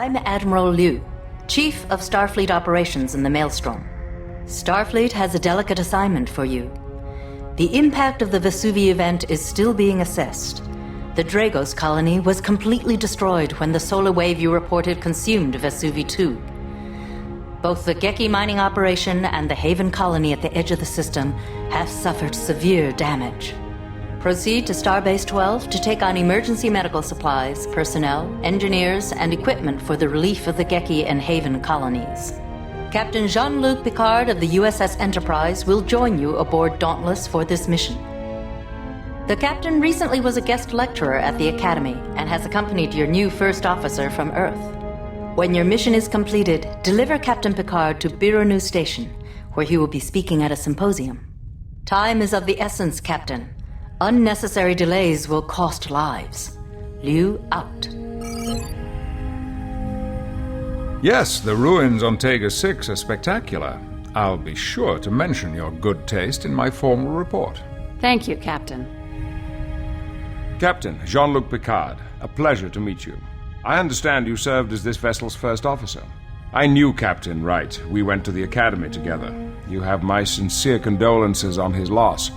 I'm Admiral Liu, Chief of Starfleet Operations in the Maelstrom. Starfleet has a delicate assignment for you. The impact of the Vesuvi event is still being assessed. The Dragos colony was completely destroyed when the solar wave you reported consumed Vesuvi 2. Both the Geki mining operation and the Haven colony at the edge of the system have suffered severe damage. Proceed to Starbase 12 to take on emergency medical supplies, personnel, engineers, and equipment for the relief of the Geki and Haven colonies. Captain Jean-Luc Picard of the USS Enterprise will join you aboard Dauntless for this mission. The captain recently was a guest lecturer at the Academy and has accompanied your new first officer from Earth. When your mission is completed, deliver Captain Picard to Birunu Station, where he will be speaking at a symposium. Time is of the essence, Captain. Unnecessary delays will cost lives. Liu out. Yes, the ruins on Tega 6 are spectacular. I'll be sure to mention your good taste in my formal report. Thank you, Captain. Captain Jean-Luc Picard, a pleasure to meet you. I understand you served as this vessel's first officer. I knew Captain Wright. We went to the Academy together. You have my sincere condolences on his loss.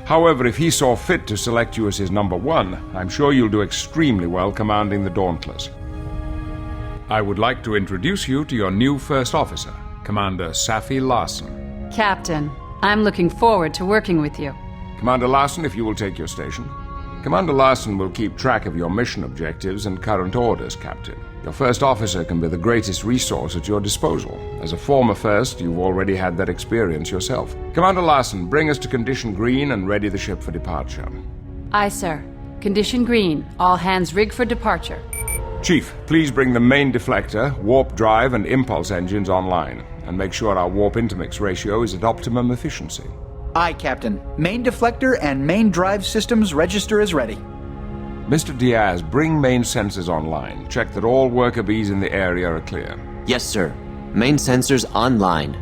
However, if he saw fit to select you as his number one, I'm sure you'll do extremely well commanding the Dauntless. I would like to introduce you to your new first officer, Commander Safi Larson. Captain, I'm looking forward to working with you. Commander Larson, if you will take your station. Commander Larson will keep track of your mission objectives and current orders, Captain. Your first officer can be the greatest resource at your disposal. As a former first, you've already had that experience yourself. Commander Larson, bring us to Condition Green and ready the ship for departure. Aye, sir. Condition green. All hands rig for departure. Chief, please bring the main deflector, warp drive, and impulse engines online, and make sure our warp intermix ratio is at optimum efficiency. Aye, Captain. Main deflector and main drive systems register as ready. Mr. Diaz, bring main sensors online. Check that all worker bees in the area are clear. Yes, sir. Main sensors online.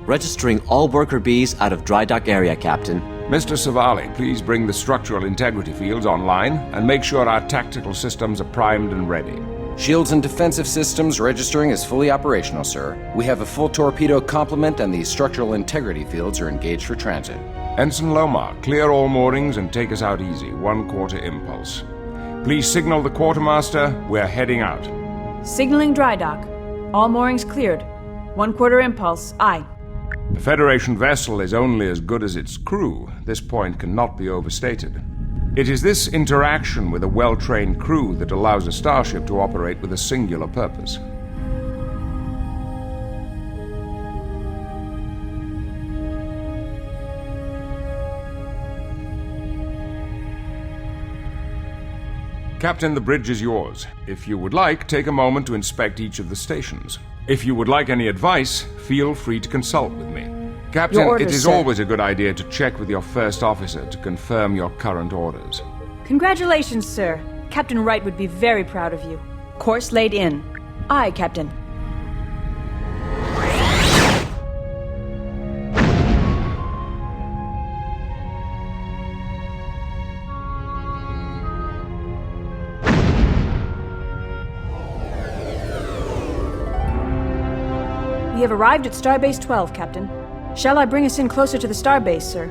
Registering all worker bees out of dry dock area, Captain. Mr. Savali, please bring the structural integrity fields online and make sure our tactical systems are primed and ready. Shields and defensive systems registering is fully operational, sir. We have a full torpedo complement and the structural integrity fields are engaged for transit. Ensign Lomar, clear all moorings and take us out easy, 1/4 impulse. Please signal the quartermaster, we're heading out. Signaling dry dock. All moorings cleared. 1/4 impulse, aye. A Federation vessel is only as good as its crew. This point cannot be overstated. It is this interaction with a well-trained crew that allows a starship to operate with a singular purpose. Captain, the bridge is yours. If you would like, take a moment to inspect each of the stations. If you would like any advice, feel free to consult with me. Captain, Your orders, it is sir. always a good idea to check with your first officer to confirm your current orders. Congratulations, sir. Captain Wright would be very proud of you. Course laid in. Aye, Captain. We have arrived at Starbase 12, Captain. Shall I bring us in closer to the starbase, sir?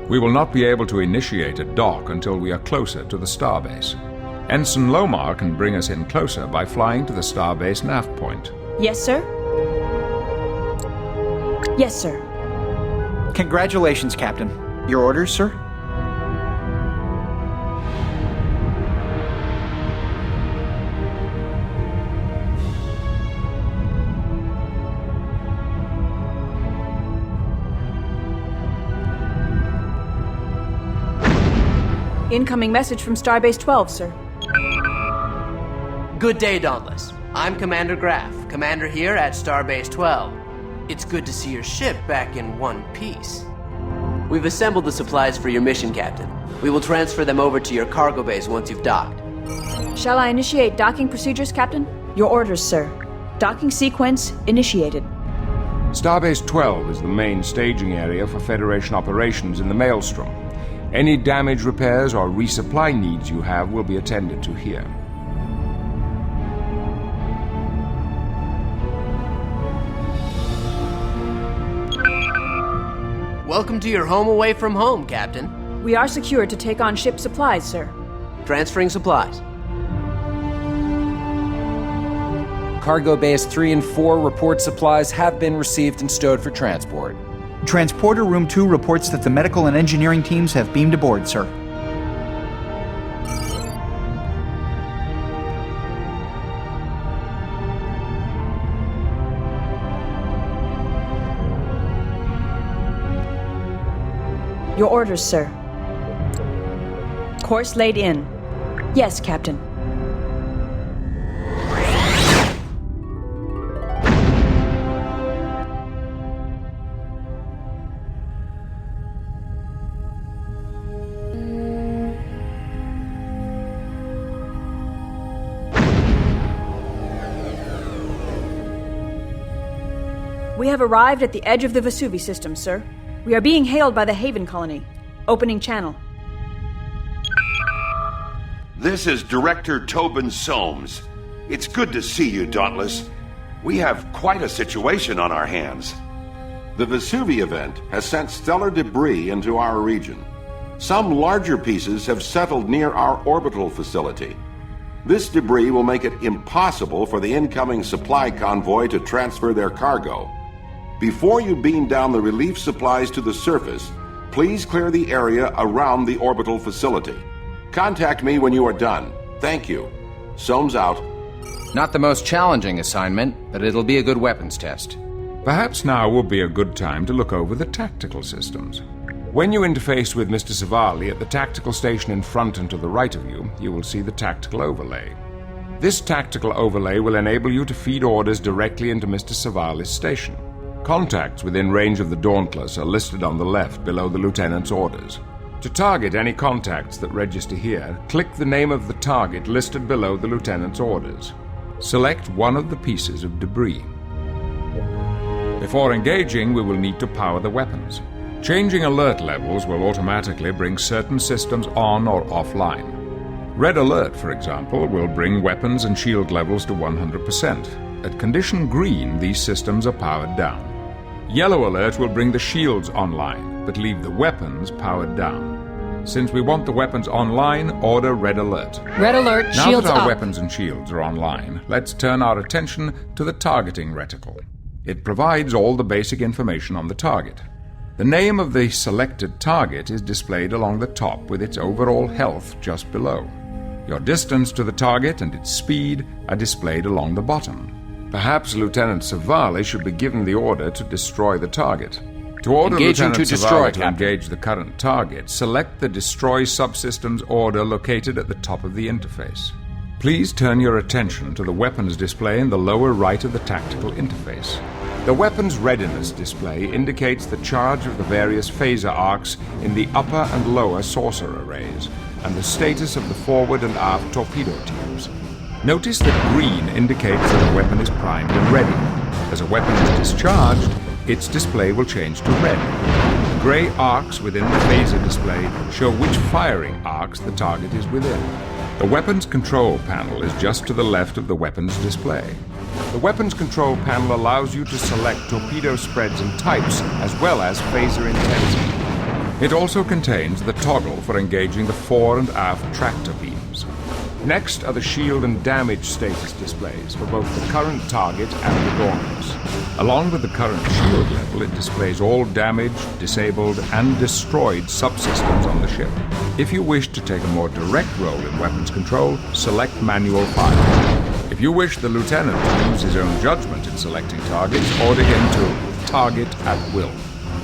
We will not be able to initiate a dock until we are closer to the starbase. Ensign Lomar can bring us in closer by flying to the starbase nav point. Yes, sir? Yes, sir. Congratulations, Captain. Your orders, sir? Incoming message from Starbase 12, sir. Good day, Dauntless. I'm Commander Graf, commander here at Starbase 12. It's good to see your ship back in one piece. We've assembled the supplies for your mission, Captain. We will transfer them over to your cargo base once you've docked. Shall I initiate docking procedures, Captain? Your orders, sir. Docking sequence initiated. Starbase 12 is the main staging area for Federation operations in the Maelstrom. Any damage repairs or resupply needs you have will be attended to here. Welcome to your home away from home, Captain. We are secured to take on ship supplies, sir. Transferring supplies. Cargo Bays 3 and 4 report supplies have been received and stowed for transport. Transporter Room 2 reports that the medical and engineering teams have beamed aboard, sir. Your orders, sir. Course laid in. Yes, Captain. We have arrived at the edge of the Vesuvi system, sir. We are being hailed by the Haven colony. Opening channel. This is Director Tobin Soames. It's good to see you, Dauntless. We have quite a situation on our hands. The Vesuvi event has sent stellar debris into our region. Some larger pieces have settled near our orbital facility. This debris will make it impossible for the incoming supply convoy to transfer their cargo. Before you beam down the relief supplies to the surface, please clear the area around the orbital facility. Contact me when you are done. Thank you. Soames out. Not the most challenging assignment, but it'll be a good weapons test. Perhaps now would be a good time to look over the tactical systems. When you interface with Mr. Savali at the tactical station in front and to the right of you, you will see the tactical overlay. This tactical overlay will enable you to feed orders directly into Mr. Savali's station. Contacts within range of the Dauntless are listed on the left below the Lieutenant's orders. To target any contacts that register here, click the name of the target listed below the Lieutenant's orders. Select one of the pieces of debris. Before engaging, we will need to power the weapons. Changing alert levels will automatically bring certain systems on or offline. Red alert, for example, will bring weapons and shield levels to 100%. At condition green, these systems are powered down. Yellow alert will bring the shields online, but leave the weapons powered down. Since we want the weapons online, order red alert. Red alert, Now shields that our up. weapons and shields are online, let's turn our attention to the targeting reticle. It provides all the basic information on the target. The name of the selected target is displayed along the top with its overall health just below. Your distance to the target and its speed are displayed along the bottom. Perhaps Lieutenant Savali should be given the order to destroy the target. To order Engaging Lieutenant to destroy, Savali to Captain. engage the current target, select the Destroy Subsystems order located at the top of the interface. Please turn your attention to the weapons display in the lower right of the tactical interface. The weapons readiness display indicates the charge of the various phaser arcs in the upper and lower saucer arrays, and the status of the forward and aft torpedo tubes. Notice that green indicates that a weapon is primed and ready. As a weapon is discharged, its display will change to red. Gray arcs within the phaser display show which firing arcs the target is within. The weapons control panel is just to the left of the weapons display. The weapons control panel allows you to select torpedo spreads and types, as well as phaser intensity. It also contains the toggle for engaging the fore and aft tractor beams. Next are the shield and damage status displays for both the current target and the Dauntless. Along with the current shield level, it displays all damaged, disabled, and destroyed subsystems on the ship. If you wish to take a more direct role in weapons control, select manual fire. If you wish the lieutenant to use his own judgment in selecting targets, order him to target at will.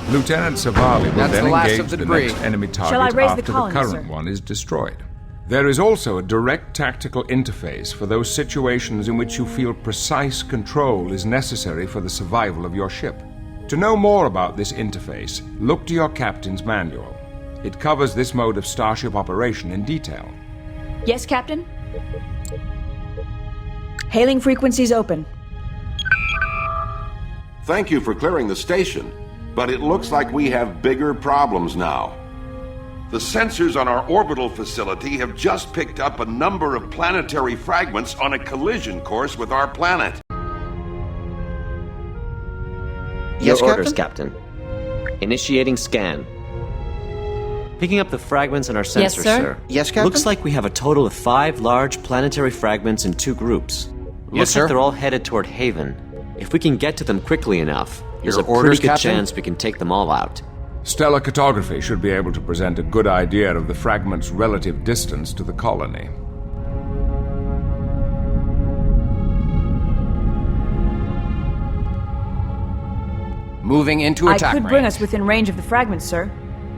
Lieutenant Savali will That's then the last engage of the the debris. next enemy Shall I target raise the after the colony, current sir? one is destroyed. There is also a direct tactical interface for those situations in which you feel precise control is necessary for the survival of your ship. To know more about this interface, look to your captain's manual. It covers this mode of starship operation in detail. Yes, Captain? Hailing frequencies open. Thank you for clearing the station, but it looks like we have bigger problems now. The sensors on our orbital facility have just picked up a number of planetary fragments on a collision course with our planet. Your Yes, orders, Captain. Initiating scan. Picking up the fragments on our sensor, sir? Yes, Captain? Looks like we have a total of 5 large planetary fragments in 2 groups. Looks sir? like they're all headed toward Haven. If we can get to them quickly enough, there's Your a pretty orders, good Captain? chance we can take them all out. Stellar cartography should be able to present a good idea of the fragment's relative distance to the colony. Moving into attack I could range. bring us within range of the fragments, sir.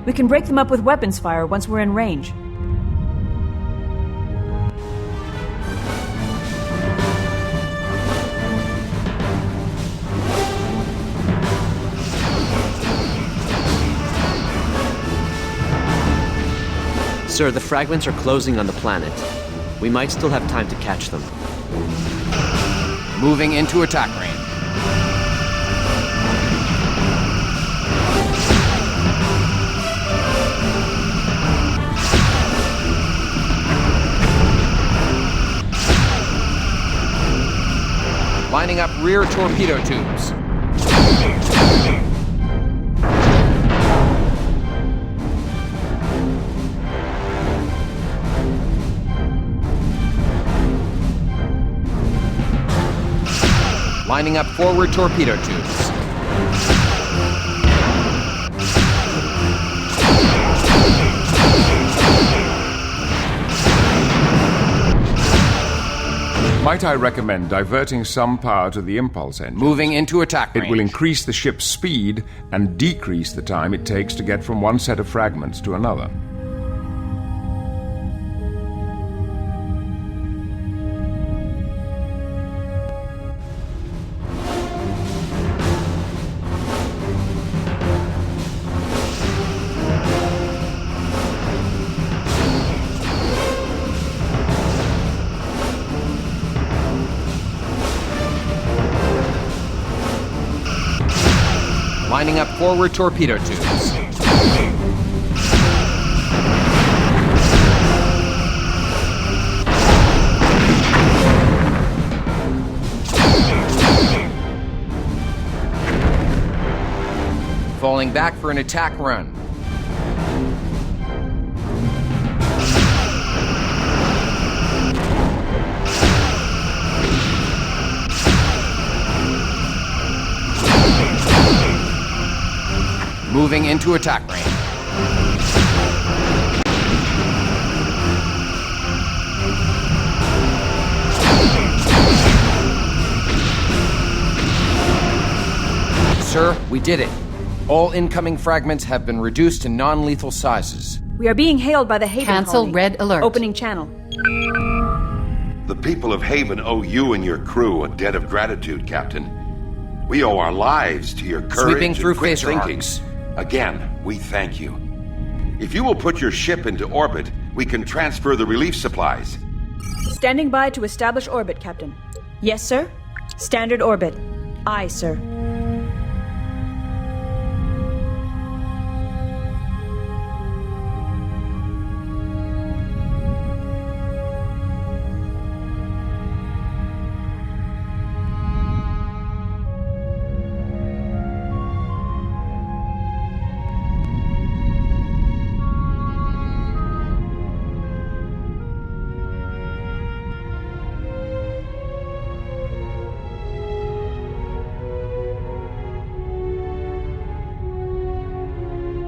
We can break them up with weapons fire once we're in range. Sir, the fragments are closing on the planet. We might still have time to catch them. Moving into attack range. Lining up rear torpedo tubes. Lining up forward torpedo tubes. Might I recommend diverting some power to the impulse engine? Moving into attack range. It will increase the ship's speed and decrease the time it takes to get from one set of fragments to another. Lining up forward torpedo tubes. Falling back for an attack run. Moving into attack range. Sir, we did it. All incoming fragments have been reduced to non-lethal sizes. We are being hailed by the Haven Cancel colony. red alert. Opening channel. The people of Haven owe you and your crew a debt of gratitude, Captain. We owe our lives to your courage Sweeping through and quick phaser thinking. arcs. Again, we thank you. If you will put your ship into orbit, we can transfer the relief supplies. Standing by to establish orbit, Captain. Yes, sir. Standard orbit. Aye, sir.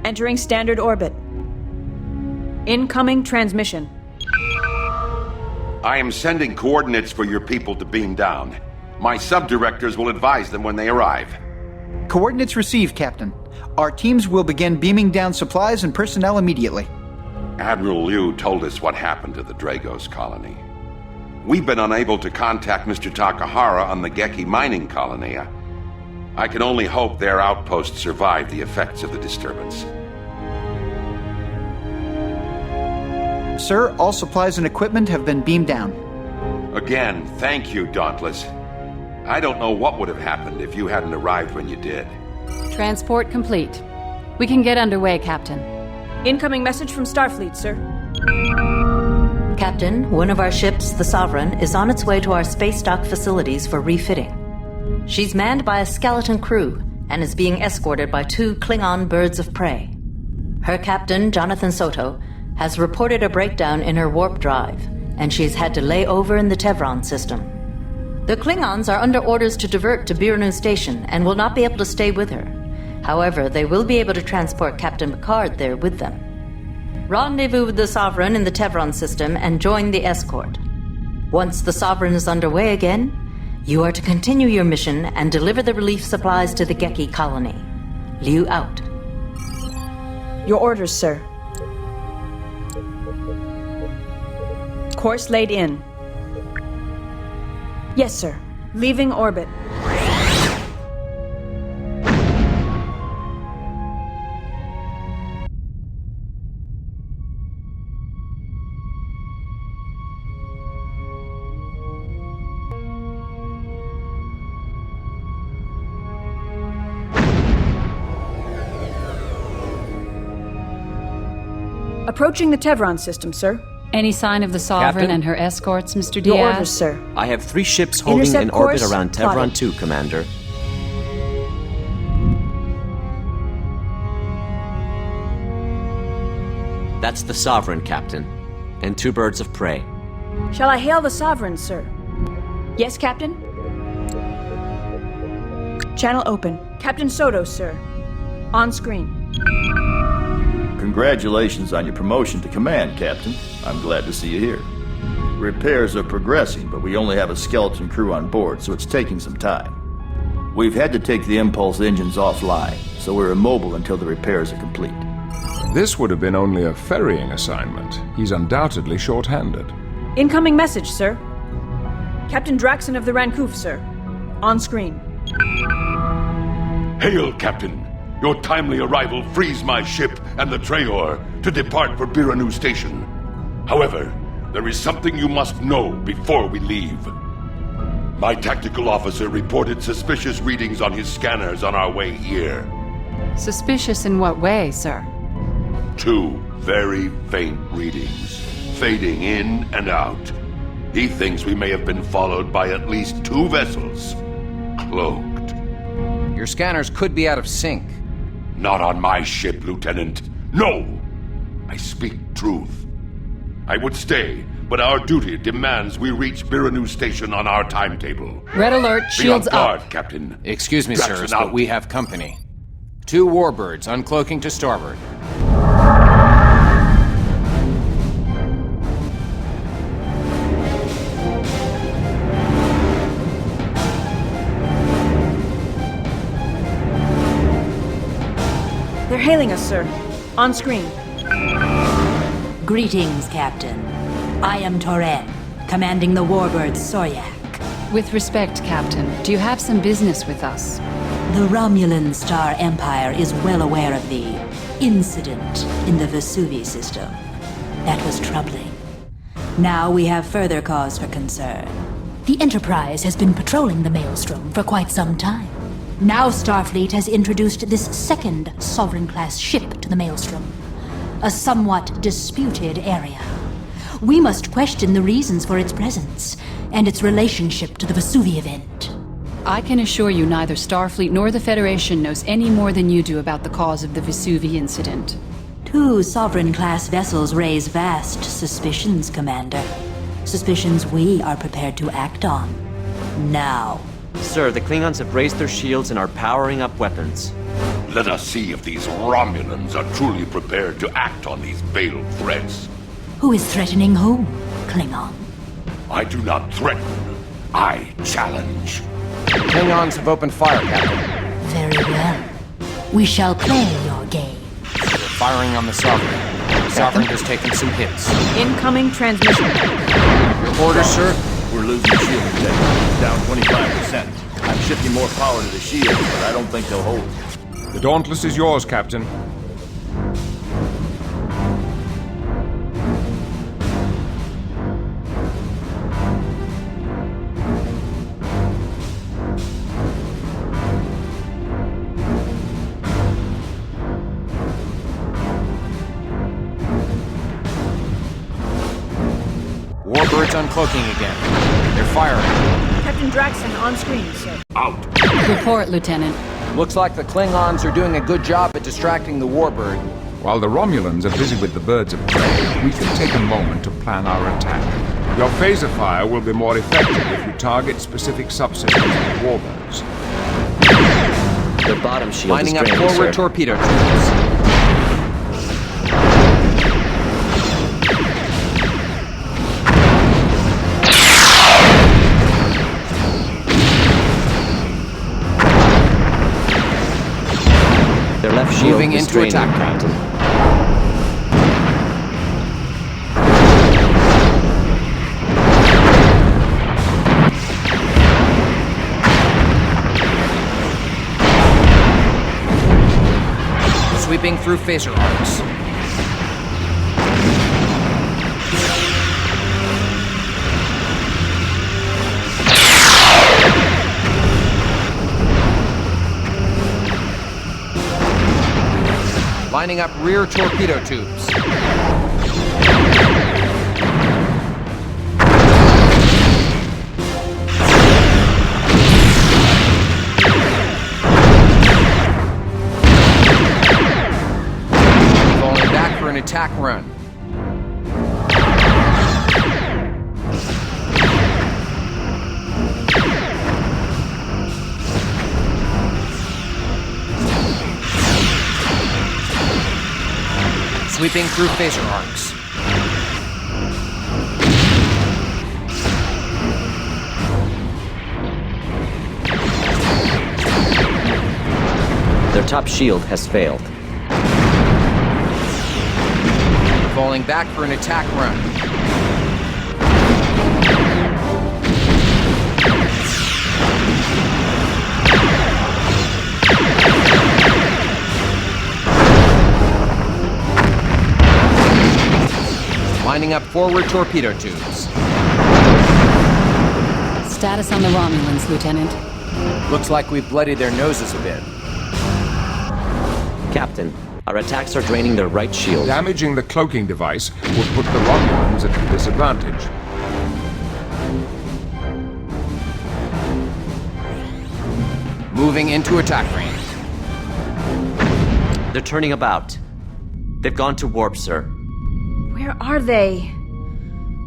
Entering standard orbit. Incoming transmission. I am sending coordinates for your people to beam down. My sub-directors will advise them when they arrive. Coordinates received, Captain. Our teams will begin beaming down supplies and personnel immediately. Admiral Liu told us what happened to the Dragos colony. We've been unable to contact Mr. Takahara on the Geki mining colony. I can only hope their outpost survived the effects of the disturbance. Sir, all supplies and equipment have been beamed down. Again, thank you, Dauntless. I don't know what would have happened if you hadn't arrived when you did. Transport complete. We can get underway, Captain. Incoming message from Starfleet, sir. Captain, one of our ships, the Sovereign, is on its way to our space dock facilities for refitting. She's manned by a skeleton crew, and is being escorted by 2 Klingon birds of prey. Her captain, Jonathan Soto, has reported a breakdown in her warp drive, and she's had to lay over in the Tevron system. The Klingons are under orders to divert to Biranu Station and will not be able to stay with her. However, they will be able to transport Captain Picard there with them. Rendezvous with the Sovereign in the Tevron system and join the escort. Once the Sovereign is underway again, you are to continue your mission and deliver the relief supplies to the Geki colony. Liu out. Your orders, sir. Course laid in. Yes, sir. Leaving orbit. Approaching the Tevron system, sir. Any sign of the Sovereign Captain? and her escorts, Mr. Diaz? Your orders, sir. I have 3 ships holding Intercept in orbit course around plotted. Tevron 2, Commander. That's the Sovereign, Captain. And 2 birds of prey. Shall I hail the Sovereign, sir? Yes, Captain? Channel open. Captain Soto, sir. On screen. Congratulations on your promotion to command, Captain. I'm glad to see you here. Repairs are progressing, but we only have a skeleton crew on board, so it's taking some time. We've had to take the impulse engines offline, so we're immobile until the repairs are complete. This would have been only a ferrying assignment. He's undoubtedly short-handed. Incoming message, sir. Captain Draxon of the Rankoof, sir. On screen. Hail, Captain! Your timely arrival frees my ship and the Traor to depart for Biranu Station. However, there is something you must know before we leave. My tactical officer reported suspicious readings on his scanners on our way here. Suspicious in what way, sir? 2 very faint readings, fading in and out. He thinks we may have been followed by at least 2 vessels, cloaked. Your scanners could be out of sync. Not on my ship, Lieutenant. No! I speak truth. I would stay, but our duty demands we reach Biranu Station on our timetable. Red alert, Be shields on guard, up. Captain. Excuse me, Draxon sirs, out. but we have company. 2 warbirds uncloaking to starboard. They're hailing us, sir. On screen. Greetings, Captain. I am Toren, commanding the warbird Soryak. With respect, Captain, do you have some business with us? The Romulan Star Empire is well aware of the incident in the Vesuvi system. That was troubling. Now we have further cause for concern. The Enterprise has been patrolling the Maelstrom for quite some time. Now Starfleet has introduced this second Sovereign-class ship to the Maelstrom. A somewhat disputed area. We must question the reasons for its presence and its relationship to the Vesuvi event. I can assure you neither Starfleet nor the Federation knows any more than you do about the cause of the Vesuvi incident. 2 Sovereign-class vessels raise vast suspicions, Commander. Suspicions we are prepared to act on. Now. Sir, the Klingons have raised their shields and are powering up weapons. Let us see if these Romulans are truly prepared to act on these veiled threats. Who is threatening whom, Klingon? I do not threaten. I challenge. Klingons have opened fire, Captain. Very well. We shall play your game. They're firing on the Sovereign. The Sovereign has taken some hits. Incoming transmission. Your orders, sir? We're losing shield protection. Down 25%. I'm shifting more power to the shields, but I don't think they'll hold. The Dauntless is yours, Captain. Warbirds uncloaking again. They're firing. Captain Draxon on screen, sir. Out. Report, Lieutenant. Looks like the Klingons are doing a good job at distracting the Warbird. While the Romulans are busy with the birds of prey, we can take a moment to plan our attack. Your phaser fire will be more effective if you target specific subsystems of warbirds. Their bottom shield Lining is up draining, forward sir. torpedo tubes. Their left shield Moving is into draining, attack. Captain. Sweeping through phaser arcs. Lining up rear torpedo tubes. Falling back for an attack run. Sweeping through phaser arcs. Their top shield has failed. Falling back for an attack run. Lining up forward torpedo tubes. Status on the Romulans, Lieutenant. Looks like we've bloodied their noses a bit. Captain, our attacks are draining their right shield. Damaging the cloaking device would put the Romulans at a disadvantage. Moving into attack range. They're turning about. They've gone to warp, sir. Where are they?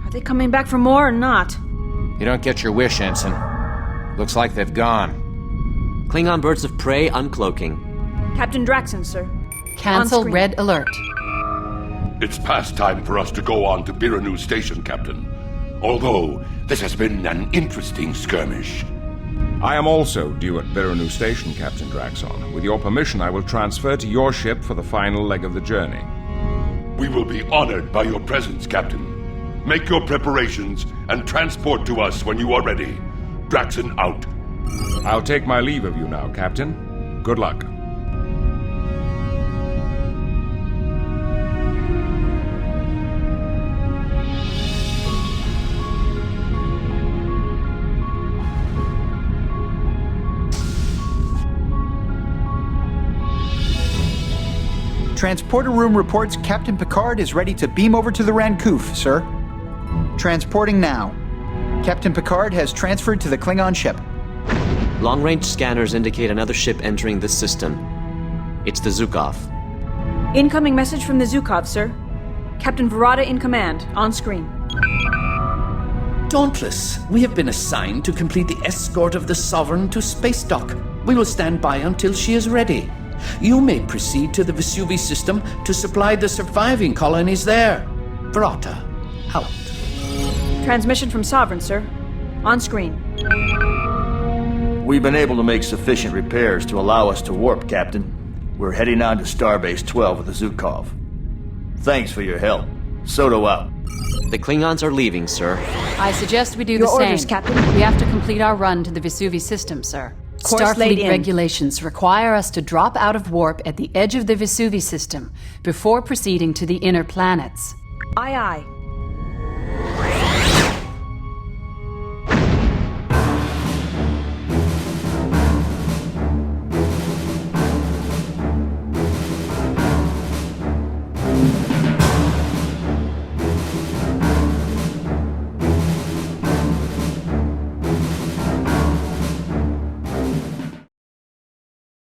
Are they coming back for more or not? You don't get your wish, Ensign. Looks like they've gone. Klingon birds of prey uncloaking. Captain Draxon, sir. Cancel On screen. red alert. It's past time for us to go on to Biranu Station, Captain. Although, this has been an interesting skirmish. I am also due at Biranu Station, Captain Draxon. With your permission, I will transfer to your ship for the final leg of the journey. We will be honored by your presence, Captain. Make your preparations and transport to us when you are ready. Draxon out. I'll take my leave of you now, Captain. Good luck. Transporter room reports Captain Picard is ready to beam over to the Rancoof, sir. Transporting now. Captain Picard has transferred to the Klingon ship. Long-range scanners indicate another ship entering this system. It's the Zukov. Incoming message from the Zukov, sir. Captain Verada in command, on screen. Dauntless, we have been assigned to complete the escort of the Sovereign to space dock. We will stand by until she is ready. You may proceed to the Vesuvi system to supply the surviving colonies there. Verata, out. Transmission from Sovereign, sir. On screen. We've been able to make sufficient repairs to allow us to warp, Captain. We're heading on to Starbase 12 with the Zukov. Thanks for your help. Soto out. The Klingons are leaving, sir. I suggest we do Your the same. orders, Captain. We have to complete our run to the Vesuvi system, sir. Course laid Starfleet in. regulations require us to drop out of warp at the edge of the Vesuvi system before proceeding to the inner planets. Aye, aye.